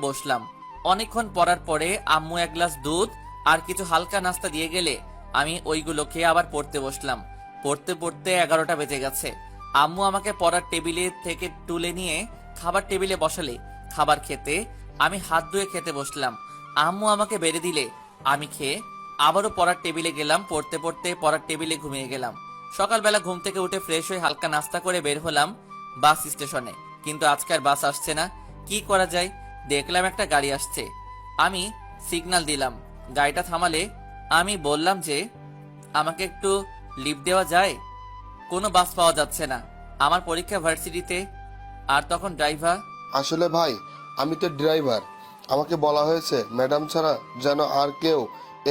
বসলাম। অনেকক্ষণ পড়ার পরে আম্মু এক গ্লাস দুধ আর কিছু হালকা নাস্তা দিয়ে গেলে আমি ওইগুলো খেয়ে আবার পড়তে বসলাম। পড়তে পড়তে 11টা বেজে গেছে। আম্মু আমাকে পড়ার টেবিলে থেকে তুলে নিয়ে খাবার টেবিলে বসালে খাবার খেতে আমি হাত ধুয়ে খেতে বসলাম। আম্মু আমাকে বেড়ে দিলে আমি খেয়ে আবারও পড়ার টেবিলে গেলাম। পড়তে পড়তে পড়ার টেবিলে ঘুমিয়ে গেলাম। সকালবেলা ঘুম থেকে উঠে ফ্রেশ হয়ে হালকা নাস্তা করে বের হলাম বাস স্টেশনে। কিন্তু আজকাল বাস আসছে না, কি করা যায়? দেখলাম একটা গাড়ি আসছে। আমি সিগন্যাল দিলাম, গাড়িটা থামালে আমি বললাম যে আমাকে একটু লিফট দেওয়া যায়? কোনো বাস পাওয়া যাচ্ছে না, আমার পরীক্ষা ভার্সিটিতে। আর তখন ড্রাইভার, আসলে ভাই, আমি তো ড্রাইভার। আমাকে বলা হয়েছে ম্যাডাম ছাড়া যেন আর কেউ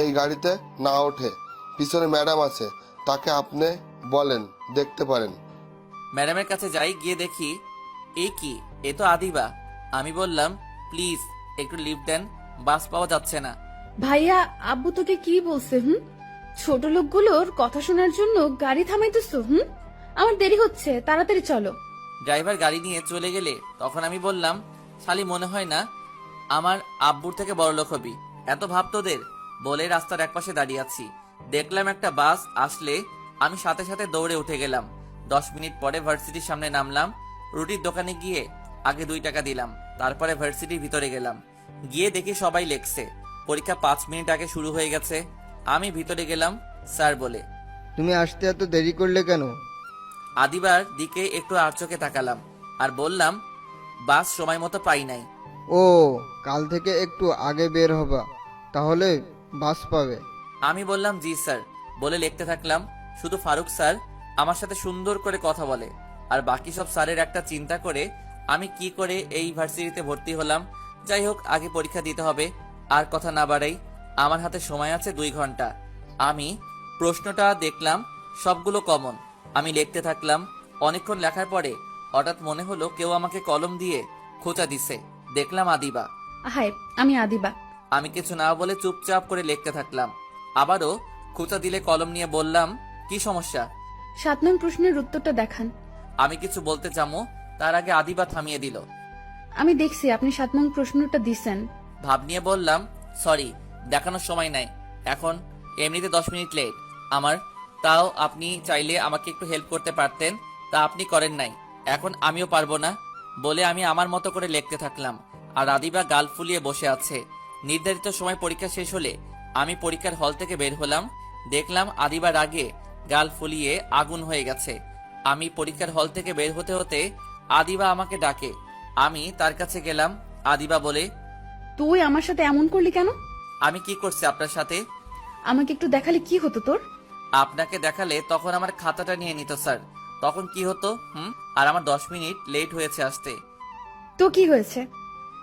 এই গাড়িতে না ওঠে। পিছনে ম্যাডাম আছে, তাকে আপনি বলেন, দেখতে পারেন। ম্যাডামের কাছে যাই, গিয়ে দেখি এ কি, এ তো আদিবা। আমি বললাম প্লিজ একটু লিফট দেন, বাস পাওয়া যাচ্ছে না। ভাইয়া, আব্বু তোকে কি বলছে? ছোট লোকগুলোর কথা শোনার জন্য গাড়ি থামাইতেছো? আমার দেরি হচ্ছে, তাড়াতাড়ি চলো। ড্রাইভার গাড়ি নিয়ে চলে গেলে তখন আমি বললাম, শালি মনে হয় না আমার আব্বুর থেকে বড়লোক হবি, এত ভাব তোদের। বলে রাস্তার একপাশে দাঁড়িয়ে আছি। দেখলাম একটা বাস আসলে আমি সাথে সাথে দৌড়ে উঠে গেলাম। 10 মিনিট পরে ভার্সিটির সামনে নামলাম। রুটির দোকানে গিয়ে আগে 2 টাকা দিলাম, তারপরে ভার্সিটির ভিতরে গেলাম। গিয়ে দেখি সবাই লেখছে। পরীক্ষা 5 মিনিট আগে শুরু হয়ে গেছে। আমি ভিতরে গেলাম। স্যার বলে, তুমি আসতে এত দেরি করলে কেন? আদিবার দিকে একটু আর চোখে তাকালাম আর বললাম, বাস সময় মতো পাই নাই। ও, কাল থেকে একটু আগে বের হবা, তাহলে বাস পাবে। আমি বললাম জি স্যার, বলে লিখতে থাকলাম। শুধু ফারুক স্যার আমার সাথে সুন্দর করে কথা বলে, আর বাকি সব স্যারের একটা চিন্তা করে আমি কি করে এই ভার্সিটিতে ভর্তি হলাম। যাই হোক, আগে পরীক্ষা দিতে হবে। আর কথা না বাড়াই, আমার হাতে সময় আছে 2 ঘন্টা। আমি প্রশ্নটা দেখলাম, সবগুলো কমন। আমি লিখতে থাকলাম। অনেকক্ষণ লেখার পরে হঠাৎ মনে হলো কেউ আমাকে কলম দিয়ে খোঁচা দিছে। দেখলাম আদিবা। হাই, আমি আদিবা। আমি কিছু না বলে চুপচাপ করে লিখতে থাকলাম। আবারও খোঁচা দিলে কলম নিয়ে বললাম, কি সমস্যা? 7 নং প্রশ্নের উত্তরটা দেখান। আমি কিছু বলতে চামো, তার আগে আদিবা থামিয়ে দিল। আমি দেখছি আপনি 7 নং প্রশ্নটা দিছেন। ভাব নিয়ে বললাম, সরি, দেখানোর সময় নাই এখন, এমনিতে 10 মিনিট লেট আমার। তাও আপনি চাইলে আমাকে একটু হেল্প করতে পারতেন, তা আপনি করেন নাই। এখন আমিও পারবো না, বলে আমি আমার মতো করে লিখতে থাকলাম। আর আদিবা গাল ফুলিয়ে বসে আছে। নির্ধারিত সময় পরীক্ষা শেষ হলে আমি পরীক্ষার হল থেকে বের হলাম। দেখলাম আদিবার আগে গাল ফুলিয়ে আগুন হয়ে গেছে। আমি পরীক্ষার হল থেকে বের হতে হতে আদিবা আমাকে ডাকে। আমি তার কাছে গেলাম। আদিবা বলে, তুই আমার সাথে এমন করলি কেন? আমি কি করছি আপনার সাথে? আমাকে একটু দেখালে কি হতো তোর? আপনাকে দেখালে তখন আমার খাতাটা নিয়ে নিত স্যার, তখন কি হতো? আর আমার 10 মিনিট লেট হয়েছে আসতে। তো কি হয়েছে?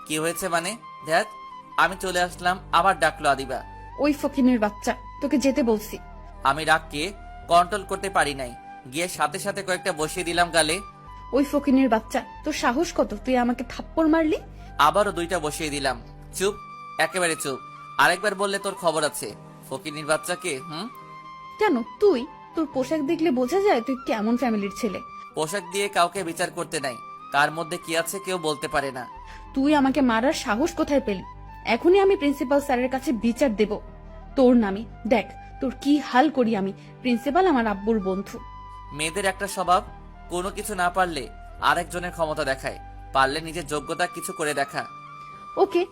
কি হয়েছে মানে? ধ্যাত, আমি চলে আসলাম। আবার ডাকলো আদিবা। ওই ফকিনের বাচ্চা, তোকে যেতে বলছি। আমি রাগকে কন্ট্রোল করতে পারি নাই, গিয়ে সাথে সাথে কয়েকটা বসিয়ে দিলাম গালে। ওই ফকিনের বাচ্চা, তোর সাহস কত তুই আমাকে থাপ্পড় মারলি? আবারও 2টা বসিয়ে দিলাম। চুপ, একেবারে চুপ। আরেকবার বললে তোর খবর আছে। ফকিনীর বাচ্চাকে কেন? তুই, তোর পোশাক দেখলে বোঝা যায় তুই কেমন ফ্যামিলির ছেলে। পোশাক দিয়ে কাউকে বিচার করতে নাই, কার মধ্যে কি আছে কেউ বলতে পারে না। তুই আমাকে মারার সাহস কোথায় পেলি? এখনই আমি প্রিন্সিপাল স্যারের কাছে বিচার দেব তোর নামে। দেখ তোর কি হাল করি আমি। প্রিন্সিপাল আমার আব্বুর বন্ধু। মেয়েদের একটা স্বভাব, কোনো কিছু না পারলে আরেকজনের ক্ষমতা দেখায়, পারলে নিজের যোগ্যতা কিছু করে দেখা। ওকে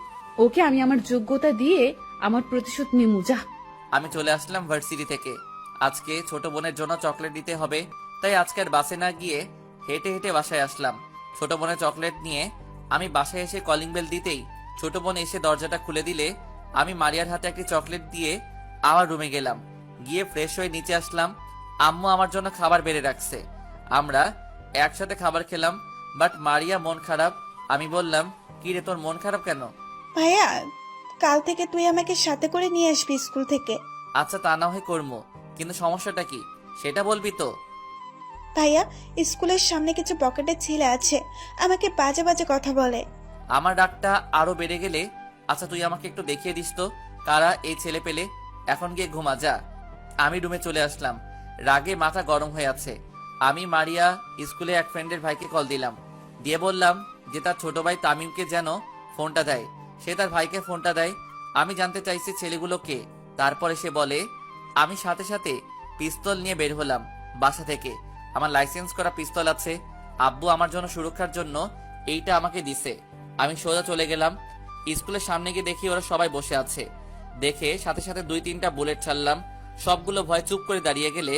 ওকে, আমি আমার যোগ্যতা দিয়ে আমার প্রতিশোধ নিমু, যা। আমি চলে আসলাম ভার্সিটি থেকে। আজকে ছোট বোনের জন্য চকলেট দিতে হবে, তাই আজকে আর বাসে না গিয়ে হেঁটে হেঁটে বাসায় আসলাম। ছোট বোনের চকলেট নিয়ে আমি বাসায় এসে কলিং বেল দিতেই ছোট বোন এসে দরজাটা খুলে দিলে আমি মারিয়ার হাতে একটি চকলেট দিয়ে আমার রুমে গেলাম। গিয়ে ফ্রেশ হয়ে নিচে আসলাম। আম্মু আমার জন্য খাবার বেড়ে রাখছে, আমরা একসাথে খাবার খেলাম। বাট মারিয়া মন খারাপ। আমি বললাম, কি রে, তোর মন খারাপ কেন? ভাইয়া, কাল থেকে তুই আমাকে সাথে করে নিয়ে আসবি স্কুল থেকে। আচ্ছা, তা না হয় করবো, কিন্তু সমস্যাটা কি সেটা বলবি তো? ভাইয়া, স্কুলের সামনে কিছু পকেটের ছেলে আছে, আমাকে বাজে বাজে কথা বলে। আমার রাগটা আরো বেড়ে গেলে, আচ্ছা তুই আমাকে একটু দেখিয়ে দিস তো কারা এই ছেলে পেলে। এখন গিয়ে ঘুমা যা। আমি রুমে চলে আসলাম, রাগে মাথা গরম হয়ে আছে। আমি মারিয়া স্কুলে এক ফ্রেন্ডের ভাইকে কল দিলাম, দিয়ে বললাম যে তার ছোট ভাই তামিমকে যেন ফোনটা দেয়। সে তার ভাইকে ফোনটা দেয়। আমি জানতে চাইছি ছেলেগুলো কে। তারপরে সে বলে, আমি সাথে সাথে পিস্তল নিয়ে বের হলাম বাসা থেকে। আমার লাইসেন্স করা পিস্তল আছে। আব্বু আমার জন্য সুরক্ষার জন্য এইটা আমাকে দিছে। আমি সোজা চলে গেলাম। স্কুলের সামনে গিয়ে দেখি ওরা সবাই বসে আছে। দেখে সাথে সাথে 2-3টা বুলেট ছাড়লাম। সবগুলো ভয় চুপ করে দাঁড়িয়ে গেলে